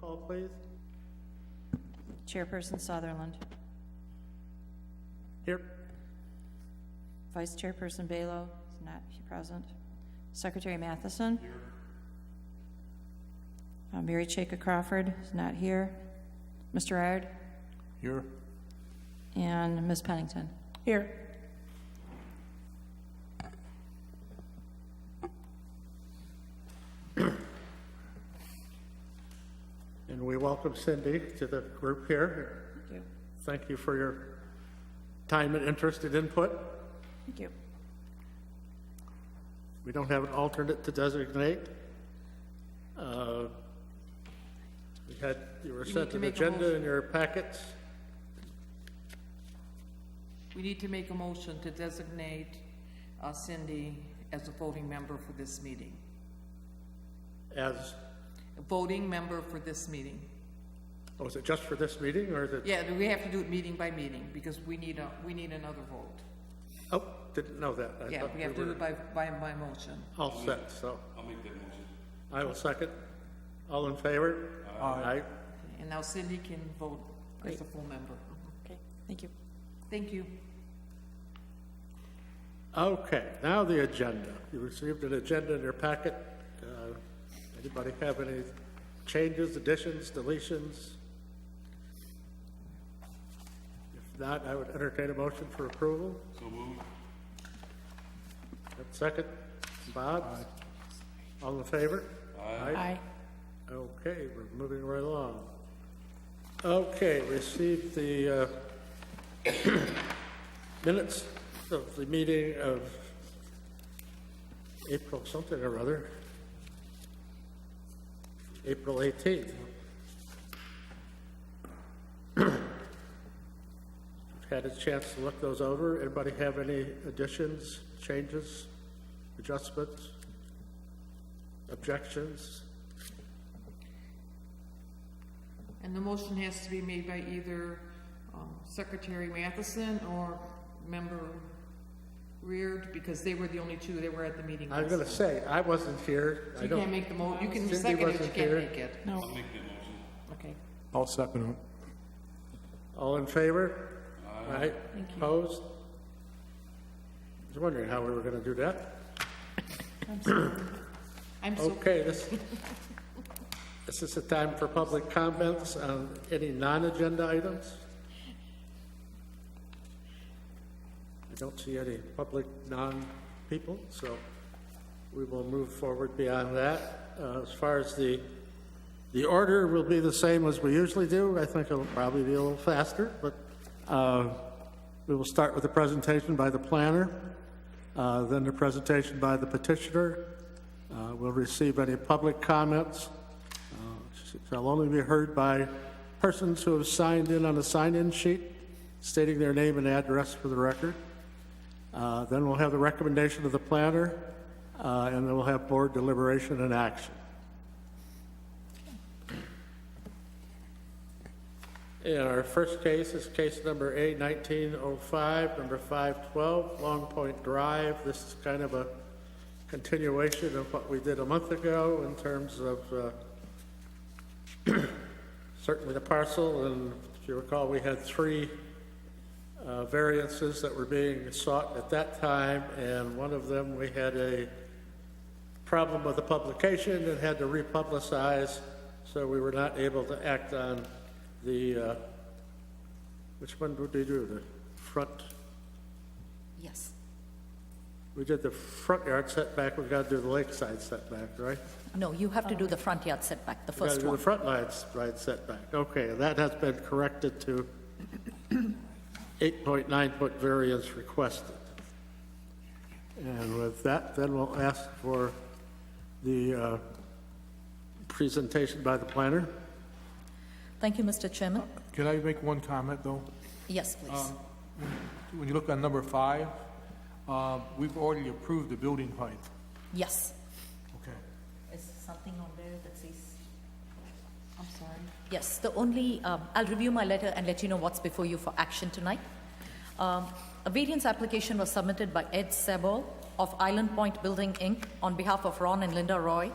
call, please. Chairperson Sutherland. Here. Vice Chairperson Balo is not present. Secretary Matheson. Here. Mary Chaka Crawford is not here. Mr. Ard. Here. And Ms. Pennington. Here. And we welcome Cindy to the group here. Thank you. Thank you for your time and interest and input. Thank you. We don't have an alternate to designate. You were sent an agenda in your packets. We need to make a motion to designate Cindy as a voting member for this meeting. As, A voting member for this meeting. oh, is it just for this meeting or is it? Yeah, we have to do it meeting by meeting because we need another vote. Oh, didn't know that. I Yeah, thought we have to do it by motion. all set, so. I'll make that motion. I will second. All in favor? Aye. And now Cindy can vote as a full member. Okay, thank you. Thank you. Okay, now the agenda. You received an agenda in your packet. Anybody have any changes, additions, deletions? If not, I would entertain a motion for approval. So moved. Second, Bob? All in favor? Aye. Okay, we're moving right along. Okay, received the minutes of the meeting of April something or other, April 18th. Had a chance to look those over. Anybody have any additions, changes, adjustments, objections? And the motion has to be made by either Secretary Matheson or Member Reard, because they were the only two that were at the meeting. I was going to say, I wasn't here. So you can't make the you can Cindy second it, but you wasn't can't here. make it. No. I'll make that motion. Okay. I'll second it. All in favor? Aye. Thank you. Opposed? I was wondering how we were going to do that. I'm so Okay, this is the time for public comments on any non-agenda items. I don't see any public non-people, so we will move forward beyond that. As far as the order will be the same as we usually do. I think it'll probably be a little faster, but we will start with a presentation by the planner, then the presentation by the petitioner. We'll receive any public comments. Shall only be heard by persons who have signed in on a sign-in sheet, stating their name and address for the record. Then we'll have the recommendation of the planner, and then we'll have board deliberation and action. And our first case is case number A1905, number 512, Long Point Drive. This is kind of a continuation of what we did a month ago in terms of certainly the parcel, and if you recall, we had three variances that were being sought at that time, and one of them we had a problem with the publication and had to republicize, so we were not able to act on the, which one did we do, the front? Yes. We did the front yard setback, we've got to do the lakeside setback, right? No, you have to do the front yard setback, the We've got to first do one. the front yard setback. Okay, that has been corrected to 8.9 foot variance requested. And with that, then we'll ask for the presentation by the planner. Thank you, Mr. Chairman. Can I make one comment, though? Yes, please. When you look at number 5, we've already approved the building height. Yes. Okay. Is something on there that says? I'm sorry. Yes, the only, I'll review my letter and let you know what's before you for action tonight. A variance application was submitted by Ed Sebol of Island Point Building, Inc. on behalf of Ron and Linda Roy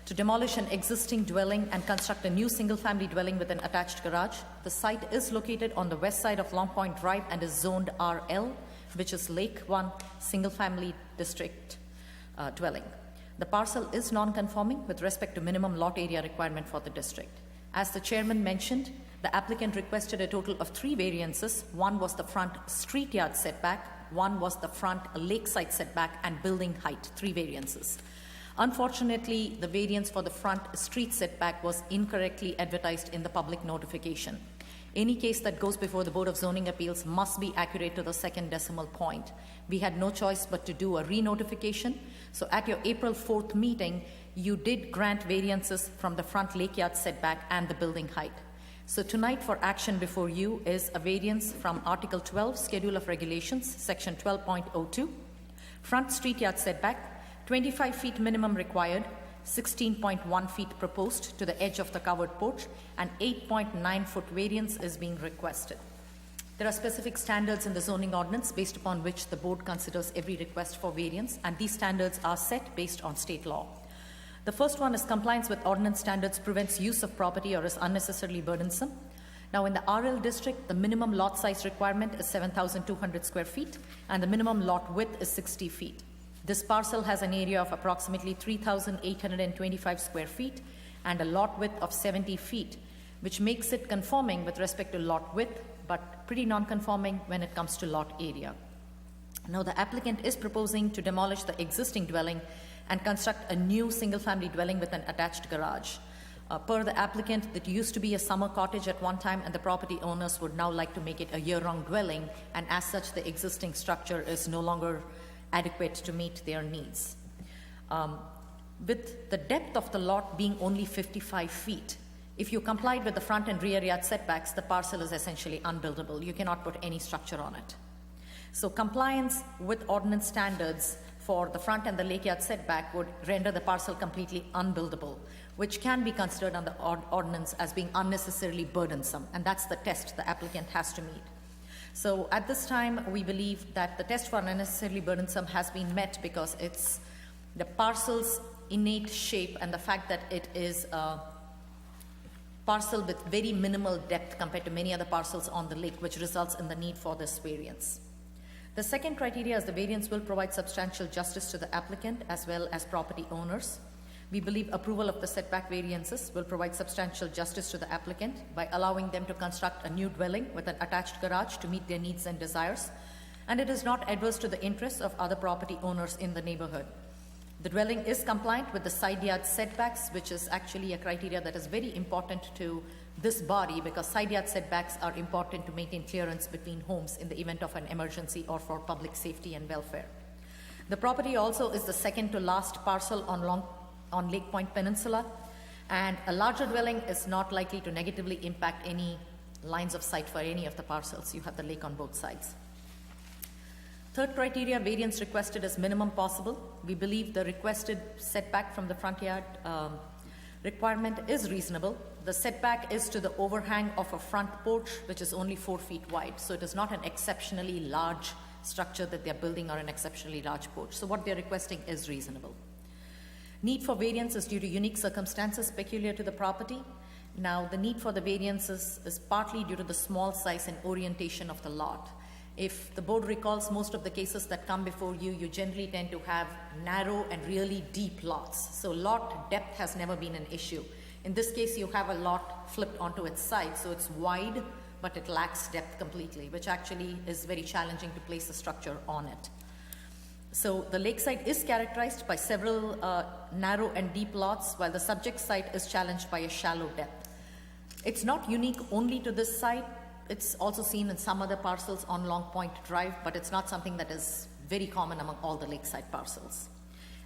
to demolish an existing dwelling and construct a new single-family dwelling with an attached garage. The site is located on the west side of Long Point Drive and is zoned RL, which is Lake 1 Single-Family District dwelling. The parcel is non-conforming with respect to minimum lot area requirement for the district. As the chairman mentioned, the applicant requested a total of 3 variances. One was the front street yard setback, one was the front lakeside setback, and building height, 3 variances. Unfortunately, the variance for the front street setback was incorrectly advertised in the public notification. Any case that goes before the Board of Zoning Appeals must be accurate to the second decimal point. We had no choice but to do a re-notification. So at your April 4th meeting, you did grant variances from the front lake yard setback and the building height. So tonight for action before you is a variance from Article 12, Schedule of Regulations, Section 12.02, front street yard setback, 25 feet minimum required, 16.1 feet proposed to the edge of the covered porch, and 8.9 foot variance is being requested. There are specific standards in the zoning ordinance based upon which the board considers every request for variance, and these standards are set based on state law. The first one is compliance with ordinance standards prevents use of property or is unnecessarily burdensome. Now in the RL district, the minimum lot size requirement is 7,200 square feet and the minimum lot width is 60 feet. This parcel has an area of approximately 3,825 square feet and a lot width of 70 feet, which makes it conforming with respect to lot width, but pretty non-conforming when it comes to lot area. Now the applicant is proposing to demolish the existing dwelling and construct a new single-family dwelling with an attached garage. Per the applicant, it used to be a summer cottage at one time, and the property owners would now like to make it a year-round dwelling, and as such, the existing structure is no longer adequate to meet their needs. With the depth of the lot being only 55 feet, if you complied with the front and rear yard setbacks, the parcel is essentially unbuildable. You cannot put any structure on it. So compliance with ordinance standards for the front and the lake yard setback would render the parcel completely unbuildable, which can be considered under ordinance as being unnecessarily burdensome, and that's the test the applicant has to meet. So at this time, we believe that the test for unnecessarily burdensome has been met because it's the parcel's innate shape and the fact that it is a parcel with very minimal depth compared to many other parcels on the lake, which results in the need for this variance. The second criteria is the variance will provide substantial justice to the applicant as well as property owners. We believe approval of the setback variances will provide substantial justice to the applicant by allowing them to construct a new dwelling with an attached garage to meet their needs and desires, and it is not adverse to the interests of other property owners in the neighborhood. The dwelling is compliant with the side yard setbacks, which is actually a criteria that is very important to this body because side yard setbacks are important to maintain clearance between homes in the event of an emergency or for public safety and welfare. The property also is the second to last parcel on Lake Point Peninsula, and a larger dwelling is not likely to negatively impact any lines of sight for any of the parcels. You have the lake on both sides. Third criteria, variance requested is minimum possible. We believe the requested setback from the front yard requirement is reasonable. The setback is to the overhang of a front porch, which is only 4 feet wide. So it is not an exceptionally large structure that they're building or an exceptionally large porch. So what they're requesting is reasonable. Need for variance is due to unique circumstances peculiar to the property. Now, the need for the variances is partly due to the small size and orientation of the lot. If the board recalls most of the cases that come before you, you generally tend to have narrow and really deep lots. So lot depth has never been an issue. In this case, you have a lot flipped onto its side, so it's wide, but it lacks depth completely, which actually is very challenging to place a structure on it. So the lakeside is characterized by several narrow and deep lots, while the subject site is challenged by a shallow depth. It's not unique only to this site. It's also seen in some other parcels on Long Point Drive, but it's not something that is very common among all the lakeside parcels.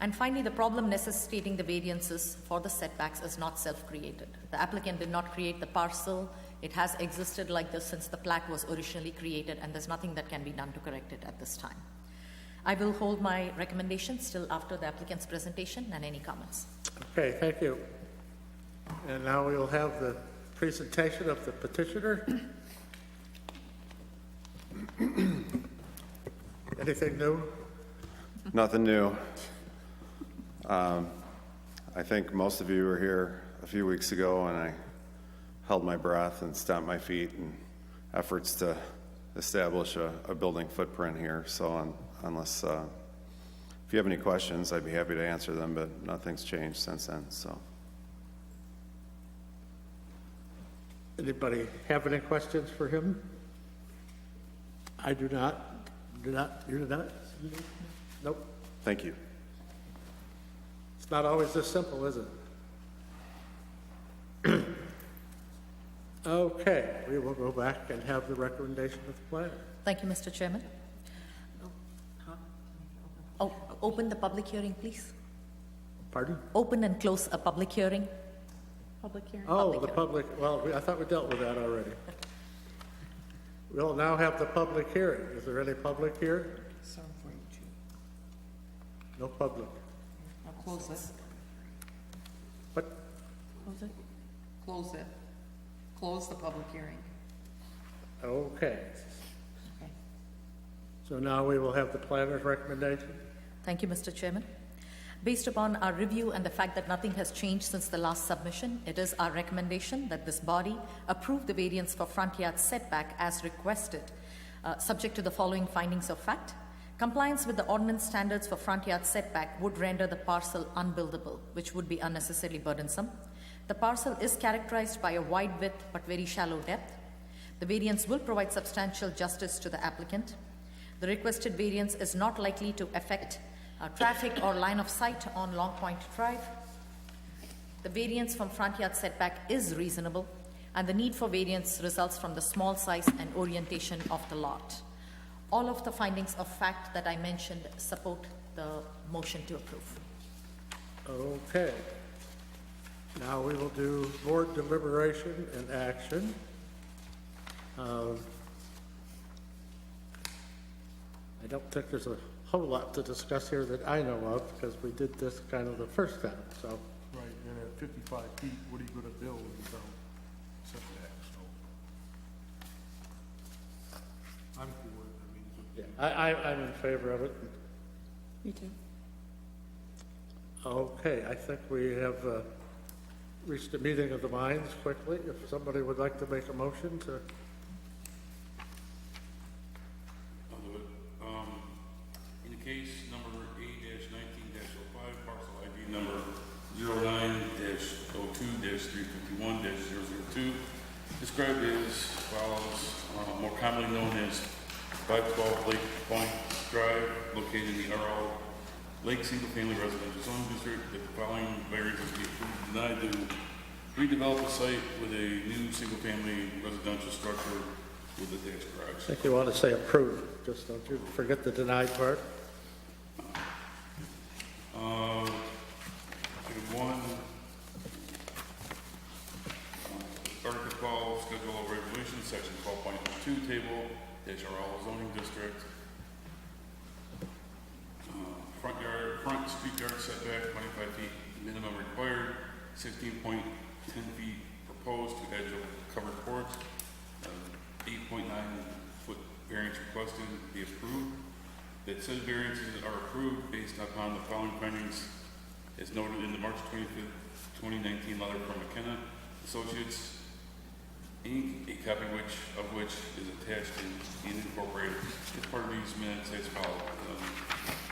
And finally, the problem necessitating the variances for the setbacks is not self-created. The applicant did not create the parcel. It has existed like this since the plat was originally created, and there's nothing that can be done to correct it at this time. I will hold my recommendations till after the applicant's presentation and any comments. Okay, thank you. And now we will have the presentation of the petitioner. Anything new? Nothing new. I think most of you were here a few weeks ago, and I held my breath and stomped my feet in efforts to establish a building footprint here. So unless, if you have any questions, I'd be happy to answer them, but nothing's changed since then, so. Anybody have any questions for him? I do not. You do not? Nope. Thank you. It's not always this simple, is it? Okay, we will go back and have the recommendation of the planner. Thank you, Mr. Chairman. Oh, open the public hearing, please. Pardon? Open and close a public hearing. Public hearing. Oh, Public the hearing. public, well, I thought we dealt with that already. We'll now have the public hearing. Is there any public here? 7:42. No public. I'll close it. What? Close it. Close it. Close the public hearing. Okay. Okay. So now we will have the planner's recommendation. Thank you, Mr. Chairman. Based upon our review and the fact that nothing has changed since the last submission, it is our recommendation that this body approve the variance for front yard setback as requested, subject to the following findings of fact. Compliance with the ordinance standards for front yard setback would render the parcel unbuildable, which would be unnecessarily burdensome. The parcel is characterized by a wide width but very shallow depth. The variance will provide substantial justice to the applicant. The requested variance is not likely to affect traffic or line of sight on Long Point Drive. The variance from front yard setback is reasonable, and the need for variance results from the small size and orientation of the lot. All of the findings of fact that I mentioned support the motion to approve. Okay. Now we will do board deliberation and action. I don't think there's a whole lot to discuss here that I know of, because we did this kind of the first time, so. Right, and at 55 feet, what are you gonna build without setback, so. I'm for it, I mean, I'm in favor of it. Me too. Okay, I think we have reached a meeting of the minds quickly. If somebody would like to make a motion to, I'll do it. In the case number A-19-05, parcel ID number 09-02-351-002, described as follows, more commonly known as 512 Lake Point Drive, located in the RL Lake Single Family Residential Zone District. The following variances be approved, denied to redevelop the site with a new single family residential structure with attached I garage. think you want to say approve, just don't you forget the denied part. Item 1, Article 12, Schedule of Regulations, Section 12.2, Table, HRL Zoning District. Front street yard setback, 25 feet minimum required, 16.10 feet proposed to edge of covered porch, 8.9 foot variance requested be approved. That said variances are approved based upon the following findings as noted in the March 25th, 2019 letter from McKenna Associates, Inc., a copy of which is attached and incorporated as part of these minutes as follows.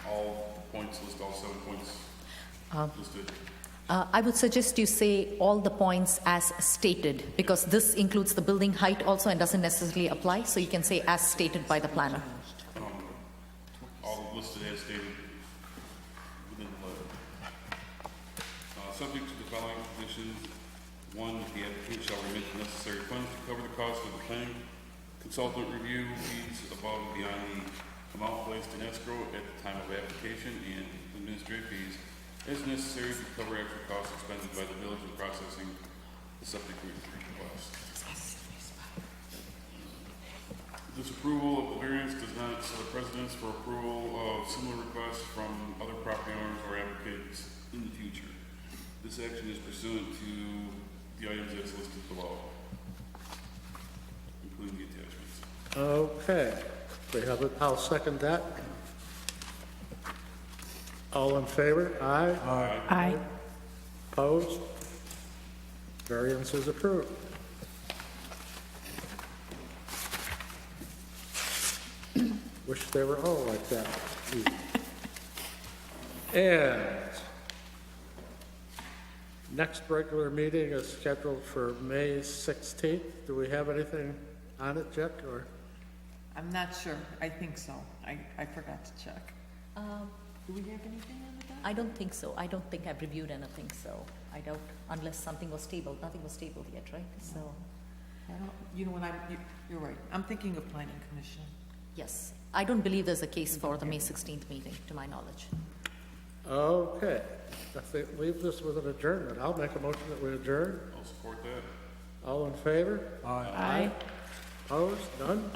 All points, list all 7 points listed. I would suggest you say all the points as stated, because this includes the building height also and doesn't necessarily apply, so you can say as stated by the planner. All listed as stated within the letter. Subject to the following conditions. 1, that the applicant shall remit the necessary funds to cover the cost of the planning consultant review fees above and beyond the amount placed in escrow at the time of application, and administrative fees as necessary to cover actual costs expended by the village in processing the subject request. Disapproval of the variance does not set a precedence for approval of similar requests from other property owners or applicants in the future. This action is pursuant to the items as listed below, including the attachments. Okay, we have it, I'll second that. All in favor? Aye? Aye. Opposed? Variance is approved. Wish they were all like that. And next regular meeting is scheduled for May 16th. Do we have anything on it, Jack, or? I'm not sure. I think so. I forgot to check. Do we have anything on the docket? I don't think so. I don't think I've reviewed anything, so I doubt, unless something was tabled. Nothing was tabled yet, right? So, I don't, you know what, you're right. I'm thinking of planning commission. yes. I don't believe there's a case for the May 16th meeting, to my knowledge. Okay, I think leave this with an adjournment. I'll make a motion that we adjourn. I'll support that. All in favor? Aye. Aye. Opposed? None?